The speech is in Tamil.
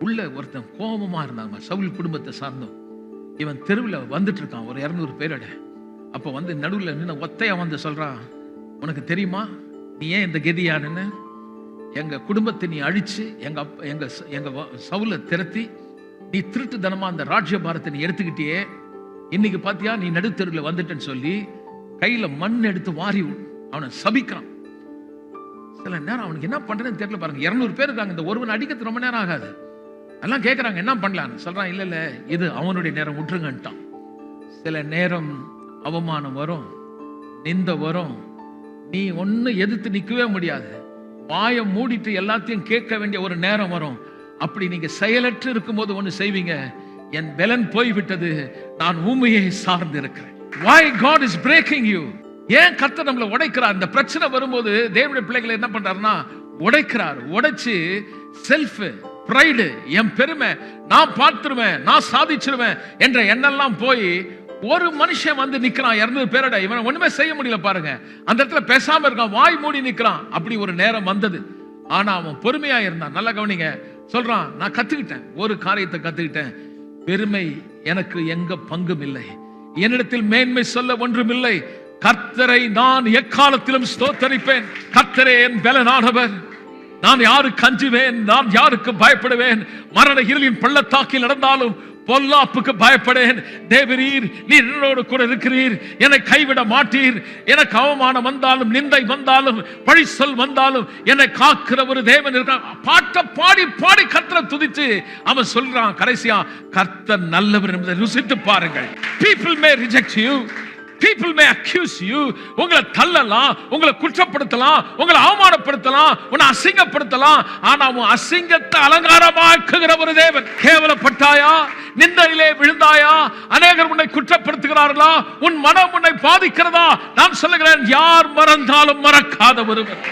உள்ள ஒருத்தன் கோபமா இருந்தாங்க, சவுல் குடும்பத்தை சார்ந்தோம். இவன் தெருவில் வந்துட்டு இருக்கான், ஒரு 200 பேரோட. அப்போ வந்து நடுவில் நின்று ஒத்தையா வந்து சொல்றான், உனக்கு தெரியுமா நீ ஏன் இந்த கதியானு? எங்க குடும்பத்தை நீ அழிச்சு எங்க சவுல திரட்டி நீ திருட்டுத்தனமா அந்த ராஜ்யபாரத்தை நீ எடுத்துக்கிட்டியே, இன்னைக்கு பாத்தியா நீ நடுத்தெருவில் வந்துட்டேன்னு சொல்லி கையில மண் எடுத்து வாரி அவனை சபிக்கிறான். சில நேரம் அவனுக்கு என்ன பண்றதுன்னு தெரியல பாருங்க. 200 பேர் இருக்காங்க, இந்த ஒருவன் அடிக்கிறது ரொம்ப நேரம் ஆகாது. எல்லாம் கேட்கறாங்க என்ன பண்ணலான்னு. சொல்றான், இல்ல இல்ல இது அவனுடைய நேரம், விட்டுருங்கன்ட்டான். சில நேரம் அவமானம் வரும், நிந்த வரும், நீ ஒண்ணு எதிர்த்து நிக்கவே முடியாது, வாயை மூடிட்டு எல்லாத்தையும் கேட்க வேண்டிய ஒரு நேரம் வரும். அப்படி நீங்க செயலற்று இருக்கும்போது ஒண்ணு செய்வீங்க, என் பலன் போய்விட்டது, நான் ஊமையை சார்ந்து இருக்கிறேன். Why God is breaking you? ஏன் கர்த்தர் நம்மளை உடைக்கிறார்? இந்த பிரச்சனை வரும்போது தேவனுடைய பிள்ளைகளை என்ன பண்றாருன்னா உடைக்கிறார். உடைச்சு செல்ஃப் பிரைடு, என் பெருமை, நான் பார்த்துருவேன், நான் சாதிச்சிருவேன் என்ற எண்ணெல்லாம் போய் ஒரு மனுஷன் வந்து நிக்கிறான் 200 பேரோட. இவன் ஒண்ணுமே செய்ய முடியல பாருங்க. அந்த இடத்துல பேசாம இருக்கான், வாய் மூடி நிக்கிறான். அப்படி ஒரு நேரம் வந்தது. ஆனா அவன் பொறுமையா இருந்தான். நல்லா கவனிங்க. சொல்றான், நான் கத்துக்கிட்டேன், ஒரு காரியத்தை கத்துக்கிட்டேன், பெருமை எனக்கு எங்க பங்கும் இல்லை, என்னிடத்தில் மேன்மை சொல்ல ஒன்றும் இல்லை, கர்த்தரை நான் எக்காலத்திலும் ஸ்தோத்தரிப்பேன், கர்த்தரே என் பலனானவர், நான் யாருக்கு அஞ்சுவேன், நான் யாருக்கு பயப்படுவேன், மரண இருளின் பள்ளத்தாக்கில் நடந்தாலும் பொல்லாப்புக்கு பயப்படேன், தேவரீர் நீர் என்னோடு கூட இருக்கிறீர், என்னை கைவிட மாட்டீர், எனக்கு அவமானம் வந்தாலும் நிந்தை வந்தாலும் பழி சொல் வந்தாலும் என்னை காக்கிற ஒரு தேவன் இருக்கான். பாட்ட பாடி பாடி கர்த்தரை துதிச்சு அவன் சொல்றான் கடைசியா, கர்த்தர் நல்லவர் என்பதை ருசித்து பாருங்கள். people may reject you, people may accuse you, உங்களை தள்ளலாம், உங்களை குற்றப்படுத்தலாம், உங்களை அவமானப்படுத்தலாம், உன்னை அசிங்கப்படுத்தலாம். ஆனா உன் அசிங்கத்தை அலங்காரமாக்குகிற ஒரு தேவன். கேவலப்பட்டாயா, நிந்தையிலே விழுந்தாயா, அநேகர் உன்னை குற்றப்படுத்துகிறார்களா, உன் மனம் உன்னை பாதிக்கிறதா, நான் சொல்லுகிறேன், யார் மறந்தாலும் மறக்காத ஒருவர்.